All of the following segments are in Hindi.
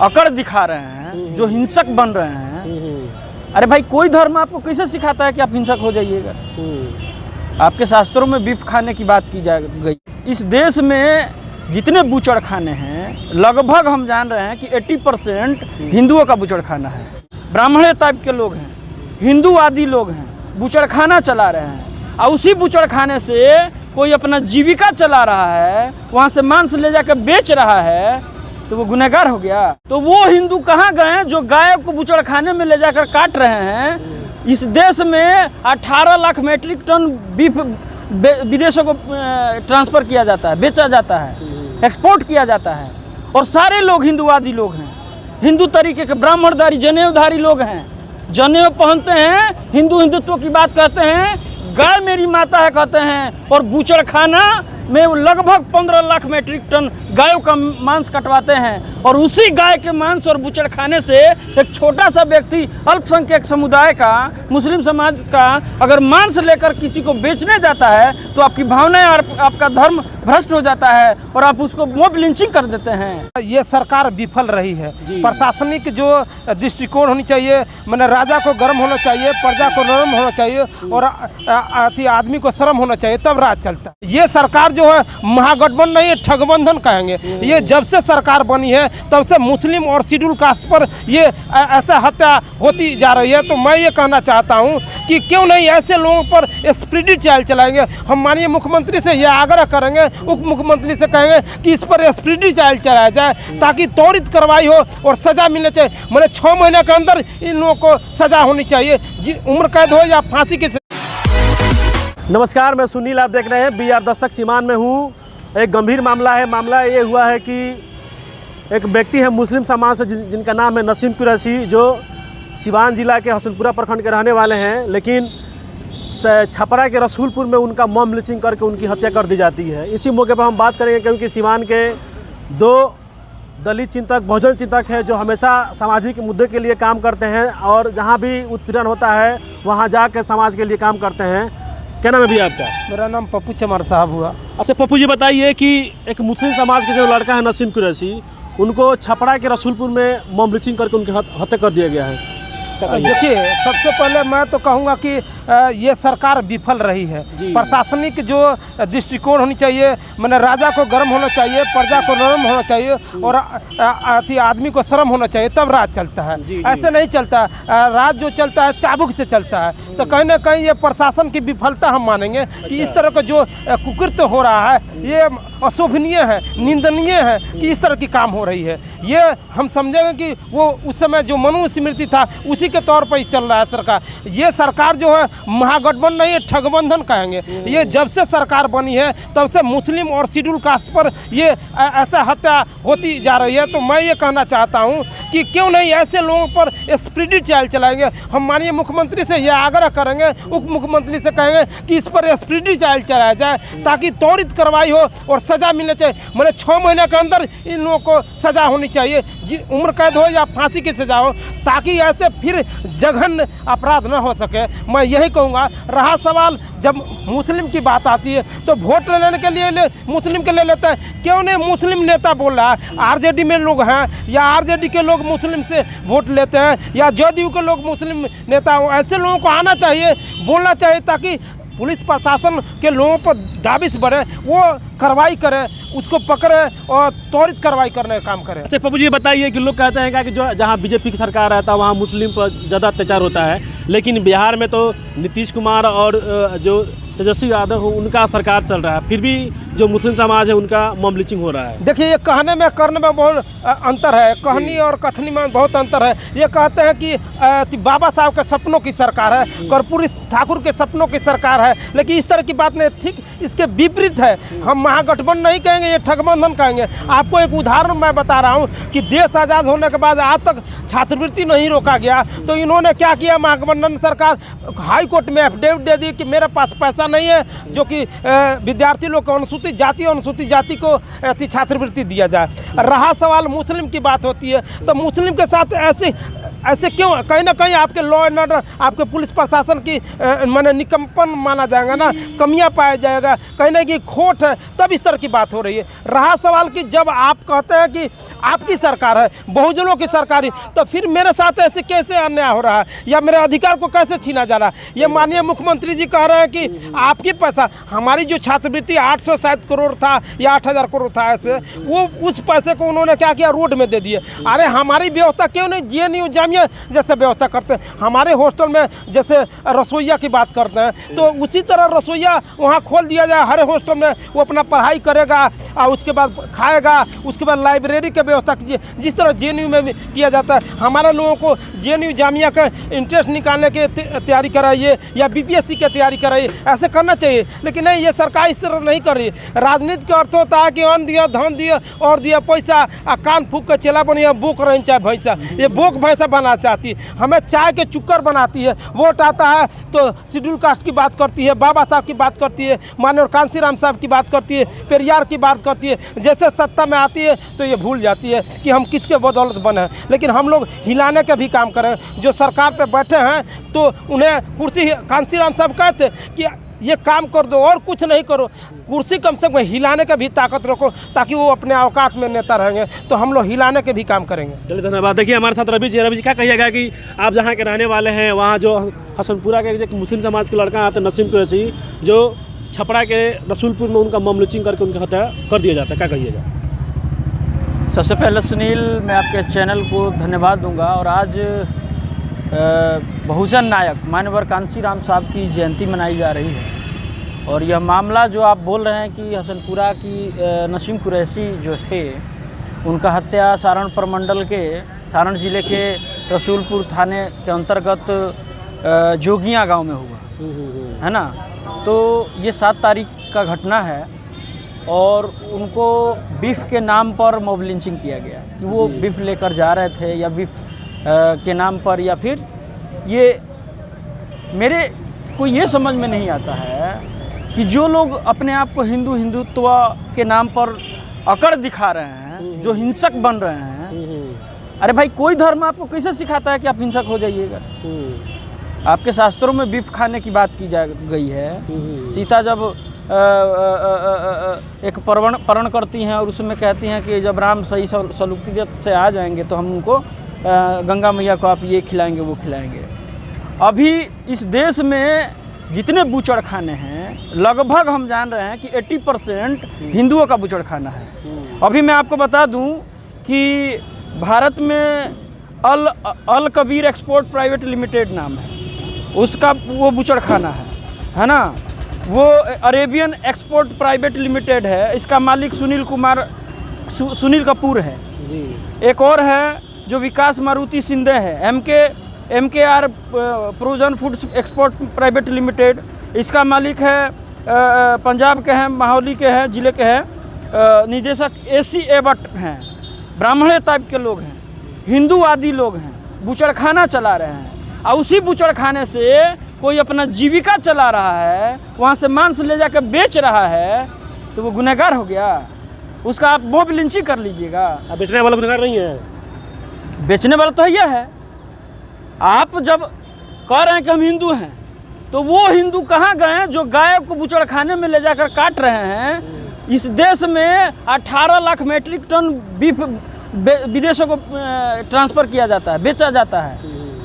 अकड़ दिखा रहे हैं, जो हिंसक बन रहे हैं। अरे भाई, कोई धर्म आपको कैसे सिखाता है कि आप हिंसक हो जाइएगा? आपके शास्त्रों में बीफ खाने की बात की जा गई। इस देश में जितने बूचड़ खाने हैं, लगभग हम जान रहे हैं कि 80% हिंदुओं का बूचड़ खाना है। ब्राह्मण टाइप के लोग हैं, हिंदूवादी लोग हैं, बूचड़ खाना चला रहे हैं, और उसी बूचड़ खाने से कोई अपना जीविका चला रहा है, वहाँ से मांस ले जाकर बेच रहा है, तो वो गुनहगार हो गया। तो वो हिंदू कहाँ गए जो गाय को बूचड़ खाने में ले जाकर काट रहे हैं? इस देश में 18 लाख मीट्रिक टन बीफ विदेशों को ट्रांसफ़र किया जाता है, बेचा जाता है, एक्सपोर्ट किया जाता है, और सारे लोग हिंदूवादी लोग हैं, हिंदू तरीके के ब्राह्मणधारी जनेऊधारी लोग हैं, जनेऊ पहनते हैं, हिंदुत्व की बात कहते हैं, गाय मेरी माता है कहते हैं, और बूचड़ खाना में लगभग 15 लाख मीट्रिक टन गायों का मांस कटवाते हैं। और उसी गाय के मांस और बूचड़ खाने से एक छोटा सा व्यक्ति, अल्पसंख्यक समुदाय का, मुस्लिम समाज का, अगर मांस लेकर किसी को बेचने जाता है तो आपकी भावनाएं और आपका धर्म भ्रष्ट हो जाता है और आप उसको मॉब लिंचिंग कर देते हैं। ये सरकार विफल रही है। प्रशासनिक जो दृष्टिकोण होनी चाहिए, मैंने राजा को गर्म होना चाहिए, प्रजा को नरम होना चाहिए, और आदमी को शर्म होना चाहिए, तब राज चलता है। ये सरकार जो है महागठबंधन नहीं है, ठगबंधन कहेंगे। ये जब से सरकार बनी है तब से मुस्लिम और शेड्यूल कास्ट पर ये ऐसा हत्या होती जा रही है। तो मैं ये कहना चाहता हूँ कि क्यों नहीं ऐसे लोगों पर स्पीडी ट्रायल चलाएंगे। हम माननीय मुख्यमंत्री से ये आग्रह करेंगे, उप मुख्यमंत्री से कहेंगे कि इस पर स्पीडी ट्रायल चलाया जाए, ताकि त्वरित कार्रवाई हो और सजा मिलनी चाहिए। मैंने 6 महीने के अंदर इन लोगों को सजा होनी चाहिए, उम्र कैद हो या फांसी की। नमस्कार, मैं सुनील, आप देख रहे हैं BR दस्तक सीमान में हूँ। एक गंभीर मामला है। मामला ये हुआ है कि एक व्यक्ति है मुस्लिम समाज से जिनका नाम है नसीम कुरैशी, जो सिवान जिला के हसनपुरा प्रखंड के रहने वाले हैं, लेकिन छपरा के रसूलपुर में उनका मॉब लिंचिंग करके उनकी हत्या कर दी जाती है। इसी मौके पर हम बात करेंगे, क्योंकि सिवान के 2 दलित चिंतक, बहुजन चिंतक है, जो हमेशा सामाजिक मुद्दे के लिए काम करते हैं, और जहाँ भी उत्पीड़न होता है वहाँ जाकर समाज के लिए काम करते हैं। क्या नाम है भैया आपका? मेरा नाम पप्पू चमार साहब हुआ। अच्छा पप्पू जी, बताइए कि एक मुस्लिम समाज के जो लड़का है नसीम कुरैशी, उनको छपरा के रसूलपुर में मॉब लिंचिंग करके उनकी हत्या कर दिया गया है। देखिए, सबसे पहले मैं तो कहूँगा कि ये सरकार विफल रही है। प्रशासनिक जो दृष्टिकोण होनी चाहिए, मैंने राजा को गर्म होना चाहिए, प्रजा को नरम होना चाहिए, और आदमी को शर्म होना चाहिए, तब राज चलता है। ऐसे नहीं चलता। राज जो चलता है चाबुक से चलता है। तो कहीं ना कहीं ये प्रशासन की विफलता हम मानेंगे कि इस तरह का जो कुकृत्य हो रहा है ये अशोभनीय है, निंदनीय है कि इस तरह की काम हो रही है। ये हम समझेंगे कि वो उस समय जो मनुस्मृति था उसी के तौर पर ही चल रहा है सरकार। ये सरकार जो है महागठबंधन नहीं है, ठगबंधन कहेंगे। ये जब से सरकार बनी है तब से मुस्लिम और शेड्यूल कास्ट पर ये ऐसा हत्या होती जा रही है। तो मैं ये कहना चाहता हूँ कि क्यों नहीं ऐसे लोगों पर स्पीडी ट्रायल चलाएंगे। हम माननीय मुख्यमंत्री से ये आग्रह करेंगे, उप मुख्यमंत्री से कहेंगे कि इस पर स्पीडी ट्रायल चलाया जाए, ताकि त्वरित कार्रवाई हो और सजा मिलनी चाहिए। मैंने 6 महीने के अंदर इन लोगों को सजा होनी चाहिए, उम्र कैद हो या फांसी की सजा हो, ताकि ऐसे फिर जघन्य अपराध न हो सके। मैं यही कहूँगा। रहा सवाल जब मुस्लिम की बात आती है तो वोट लेने के लिए मुस्लिम के ले लेते हैं। क्यों नहीं मुस्लिम नेता बोल रहा है? RJD में लोग हैं या RJD के लोग मुस्लिम से वोट लेते हैं, या JDU के लोग मुस्लिम नेता हो। ऐसे लोगों को आना चाहिए, बोलना चाहिए, ताकि पुलिस प्रशासन के लोगों पर दाबिश बढ़े, वो कार्रवाई करे, उसको पकड़े और त्वरित कार्रवाई करने का काम करे। अच्छा पप्पू जी, बताइए कि लोग कहते हैं कि जो जहाँ BJP की सरकार रहता है वहाँ मुस्लिम पर ज़्यादा अत्याचार होता है, लेकिन बिहार में तो नीतीश कुमार और जो तेजस्वी यादव हो उनका सरकार चल रहा है, फिर भी जो मुस्लिम समाज है उनका मॉब लिंचिंग हो रहा है। देखिए, ये कहने में करने में बहुत अंतर है, कहनी और कथनी में बहुत अंतर है। ये कहते हैं कि बाबा साहब के सपनों की सरकार है, कर्पूरी ठाकुर के सपनों की सरकार है, लेकिन इस तरह की बात नहीं। ठीक इसके विपरीत है। हम महागठबंधन नहीं कहेंगे, ये ठगबंधन कहेंगे। आपको एक उदाहरण मैं बता रहा हूँ कि देश आज़ाद होने के बाद आज तक छात्रवृत्ति नहीं रोका गया, तो इन्होंने क्या किया? महागठबंधन सरकार हाई कोर्ट में एफिडेविट दे दी कि मेरे पास पैसा नहीं है, जो कि विद्यार्थी लोग को अनुसूचित जाति को छात्रवृत्ति दिया जाए। रहा सवाल मुस्लिम की बात होती है, तो मुस्लिम के साथ ऐसे ऐसे क्यों? कहीं ना कहीं आपके लॉ एंड ऑर्डर, आपके पुलिस प्रशासन की माने निकम्पन माना जाएगा ना, कमियां पाया जाएगा, कहीं ना कहीं खोट है, तब इस तरह की बात हो रही है। रहा सवाल कि जब आप कहते हैं कि आपकी सरकार है, बहुजनों की सरकार है, तो फिर मेरे साथ ऐसे कैसे अन्याय हो रहा है या मेरे अधिकार को कैसे छीना जा रहा है? ये माननीय मुख्यमंत्री जी कह रहे हैं कि आपकी पैसा, हमारी जो छात्रवृत्ति 800 शायद करोड़ था या 8000 करोड़ था, ऐसे वो उस पैसे को उन्होंने क्या किया, रोड में दे दिए। अरे हमारी व्यवस्था क्यों नहीं JNU जामिया जैसे व्यवस्था करते हैं? हमारे हॉस्टल में जैसे रसोईया की बात करते हैं, तो उसी तरह रसोईया वहाँ खोल दिया जाए। हर हॉस्टल में वो अपना पढ़ाई करेगा और उसके बाद खाएगा, उसके बाद लाइब्रेरी की व्यवस्था कीजिए, जिस तरह JNU में भी किया जाता है। हमारे लोगों को JNU जामिया का इंटरेस्ट निकालने की तैयारी कराइए या BPSC की तैयारी कराइए, ऐसे करना चाहिए। लेकिन नहीं, ये सरकार इस तरह नहीं कर रही। राजनीति का अर्थ होता है कि अन्न दिया, धन दिया और दिया पैसा, कान फूक कर चला बनिया बोक रही चाहे भैंसा, ये बोक भैंसा बना चाहती है, हमें चाय के चुक्कर बनाती है। वोट आता है तो शेड्यूल कास्ट की बात करती है, बाबा साहब की बात करती है, माननीय कांसीराम साहब की बात करती है, पेरियार की बात करती है। जैसे सत्ता में आती है तो ये भूल जाती है कि हम किसके बदौलत बने हैं। लेकिन हम लोग हिलाने के भी काम करें। जो सरकार पे बैठे हैं तो उन्हें कुर्सी, कांसीराम साहब कहते कि ये काम कर दो और कुछ नहीं करो, कुर्सी कम से कम हिलाने का भी ताकत रखो, ताकि वो अपने औकात में नेता रहेंगे। तो हम लोग हिलाने के भी काम करेंगे। चलिए, धन्यवाद। देखिए हमारे साथ रवि जी क्या कहिएगा कि आप जहाँ के रहने वाले हैं, वहाँ जो हसनपुरा के एक मुस्लिम समाज के लड़का आते हैं नसीम कुरैशी, जो छपरा के रसूलपुर में उनका मम लिंचिंग करके उनकी हत्या कर दिया जाता है, क्या कहिएगा? सबसे पहले सुनील, मैं आपके चैनल को धन्यवाद दूंगा। और आज बहुजन नायक माननीय कांसीराम साहब की जयंती मनाई जा रही है। और यह मामला जो आप बोल रहे हैं कि हसनपुरा की नसीम कुरैशी जो थे, उनका हत्या सारण प्रमंडल के, सारण जिले के रसूलपुर थाने के अंतर्गत जोगिया गांव में हुआ है ना। तो ये 7 तारीख का घटना है और उनको बीफ के नाम पर मॉब लिंचिंग किया गया कि वो बीफ लेकर जा रहे थे या बीफ के नाम पर, या फिर ये मेरे को ये समझ में नहीं आता है कि जो लोग अपने आप को हिंदुत्व के नाम पर अकड़ दिखा रहे हैं, जो हिंसक बन रहे हैं। अरे भाई, कोई धर्म आपको कैसे सिखाता है कि आप हिंसक हो जाइएगा? आपके शास्त्रों में बीफ खाने की बात की जा गई है। सीता जब एक प्रण करती हैं और उसमें कहती हैं कि जब राम सही सलूकियत से आ जाएंगे तो हम उनको गंगा मैया को आप ये खिलाएंगे वो खिलाएंगे। अभी इस देश में जितने बूचड़ खाने हैं, लगभग हम जान रहे हैं कि 80% हिंदुओं का बूचड़ खाना है। अभी मैं आपको बता दूं कि भारत में अल कबीर एक्सपोर्ट प्राइवेट लिमिटेड नाम है उसका, वो बूचड़ खाना है ना। वो अरेबियन एक्सपोर्ट प्राइवेट लिमिटेड है, इसका मालिक सुनील कपूर है जी। एक और है जो विकास मारुति सिंधे है, MKR frozen foods export private limited, इसका मालिक है पंजाब के हैं, माहौली के हैं, ज़िले के हैं। निदेशक AC एबट हैं, ब्राह्मण टाइप के लोग हैं, हिंदूवादी लोग हैं, बूचड़खाना चला रहे हैं। और उसी बूचड़खाने से कोई अपना जीविका चला रहा है, वहाँ से मांस ले जाकर बेच रहा है, तो वो गुनहगार हो गया। उसका आप मॉब लिंचिंग कर लीजिएगा। अब बेचने वाला गुनहगार नहीं है, बेचने वाला तो यह है। आप जब कह रहे हैं कि हम हिंदू हैं, तो वो हिंदू कहाँ गए जो गाय को बूचड़खाने में ले जाकर काट रहे हैं? इस देश में 18 लाख मेट्रिक टन बीफ विदेशों को ट्रांसफ़र किया जाता है, बेचा जाता है,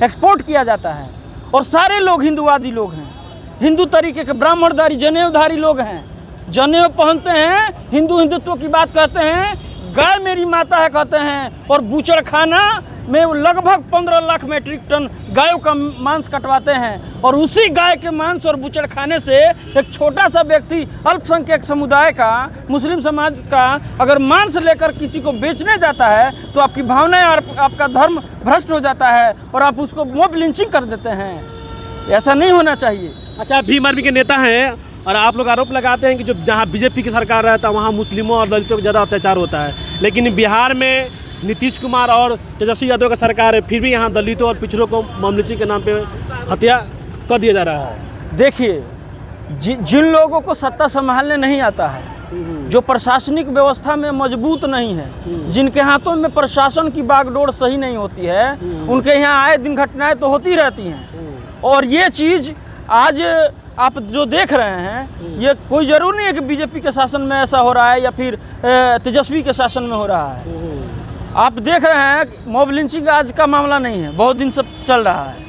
एक्सपोर्ट किया जाता है। और सारे लोग हिंदुवादी लोग हैं, हिंदू तरीके के ब्राह्मणधारी जनेऊधारी लोग हैं, जनेऊ पहनते हैं, हिंदुत्व की बात कहते हैं, गाय मेरी माता है कहते हैं, और बूचड़खाना में लगभग 15 लाख मेट्रिक टन गायों का मांस कटवाते हैं। और उसी गाय के मांस और बूचड़खाने से एक छोटा सा व्यक्ति, अल्पसंख्यक समुदाय का, मुस्लिम समाज का, अगर मांस लेकर किसी को बेचने जाता है तो आपकी भावनाएं और आपका धर्म भ्रष्ट हो जाता है और आप उसको मॉब लिंचिंग कर देते हैं। ऐसा नहीं होना चाहिए। अच्छा, भीम आर्मी के नेता हैं और आप लोग आरोप लगाते हैं कि जो जहाँ BJP की सरकार रहता है वहाँ मुस्लिमों और दलितों का ज़्यादा अत्याचार होता है, लेकिन बिहार में नीतीश कुमार और तेजस्वी यादव का सरकार है, फिर भी यहाँ दलितों और पिछड़ों को मॉब लिंचिंग के नाम पे हत्या कर दिया जा रहा है। देखिए, जिन लोगों को सत्ता संभालने नहीं आता है जो प्रशासनिक व्यवस्था में मजबूत नहीं है, जिनके हाथों में प्रशासन की बागडोर सही नहीं होती है, उनके यहाँ आए दिन घटनाएं तो होती रहती हैं। और ये चीज़ आज आप जो देख रहे हैं, ये कोई ज़रूर नहीं है कि बीजेपी के शासन में ऐसा हो रहा है या फिर तेजस्वी के शासन में हो रहा है। आप देख रहे हैं मॉब लिंचिंग आज का मामला नहीं है, बहुत दिन से चल रहा है।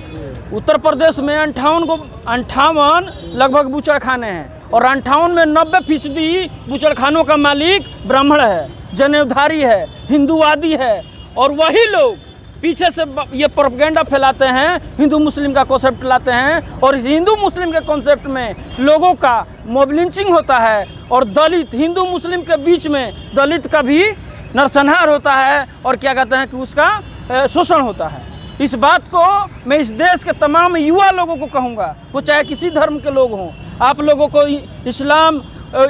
उत्तर प्रदेश में 58 लगभग बूचड़खाने हैं और 58 में 90% बूचड़खानों का मालिक ब्राह्मण है, जनेऊधारी है, हिंदूवादी है। और वही लोग पीछे से ये प्रोपेगेंडा फैलाते हैं, हिंदू मुस्लिम का कॉन्सेप्ट लाते हैं और इस हिंदू मुस्लिम के कॉन्सेप्ट में लोगों का मॉब लिंचिंग होता है और दलित, हिंदू मुस्लिम के बीच में दलित का भी नरसंहार होता है और क्या कहते हैं कि उसका शोषण होता है। इस बात को मैं इस देश के तमाम युवा लोगों को कहूँगा, वो चाहे किसी धर्म के लोग हों, आप लोगों को इस्लाम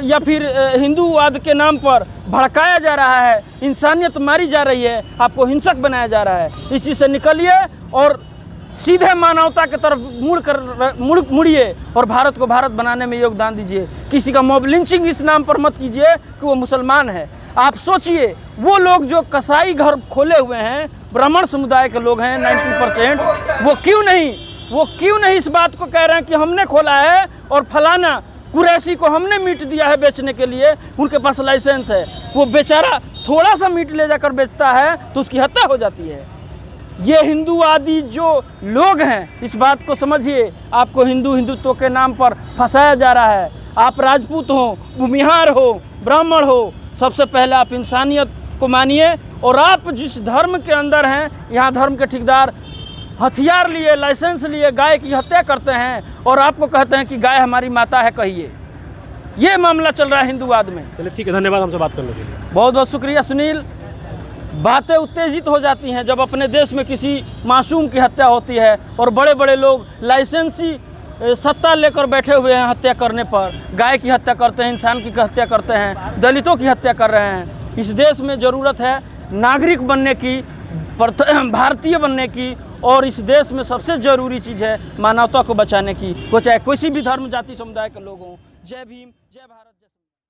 या फिर हिंदूवाद के नाम पर भड़काया जा रहा है, इंसानियत मारी जा रही है, आपको हिंसक बनाया जा रहा है। इस चीज़ से निकलिए और सीधे मानवता की तरफ मुड़िए और भारत को भारत बनाने में योगदान दीजिए। किसी का मॉब लिंचिंग इस नाम पर मत कीजिए कि वो मुसलमान है। आप सोचिए, वो लोग जो कसाई घर खोले हुए हैं, ब्राह्मण समुदाय के लोग हैं 90%, वो क्यों नहीं इस बात को कह रहे हैं कि हमने खोला है और फलाना कुरैशी को हमने मीट दिया है बेचने के लिए, उनके पास लाइसेंस है। वो बेचारा थोड़ा सा मीट ले जाकर बेचता है तो उसकी हत्या हो जाती है। ये हिंदूवादी जो लोग हैं, इस बात को समझिए, आपको हिंदुत्व के नाम पर फंसाया जा रहा है। आप राजपूत हो, भूमिहार हो, ब्राह्मण हो, सबसे पहले आप इंसानियत को मानिए। और आप जिस धर्म के अंदर हैं, यहाँ धर्म के ठेकेदार हथियार लिए, लाइसेंस लिए गाय की हत्या करते हैं और आपको कहते हैं कि गाय हमारी माता है, कहिए। ये मामला चल रहा है हिंदूवाद में। चलिए ठीक है, धन्यवाद हमसे बात करने के लिए। बहुत बहुत शुक्रिया सुनील। बातें उत्तेजित हो जाती हैं जब अपने देश में किसी मासूम की हत्या होती है और बड़े बड़े लोग लाइसेंसी सत्ता लेकर बैठे हुए हैं हत्या करने पर। गाय की हत्या करते हैं, इंसान की हत्या करते हैं, दलितों की हत्या कर रहे हैं। इस देश में ज़रूरत है नागरिक बनने की, भारतीय बनने की, और इस देश में सबसे ज़रूरी चीज़ है मानवता को बचाने की, वो चाहे किसी भी धर्म जाति समुदाय के लोग हों। जय भीम, जय भारत।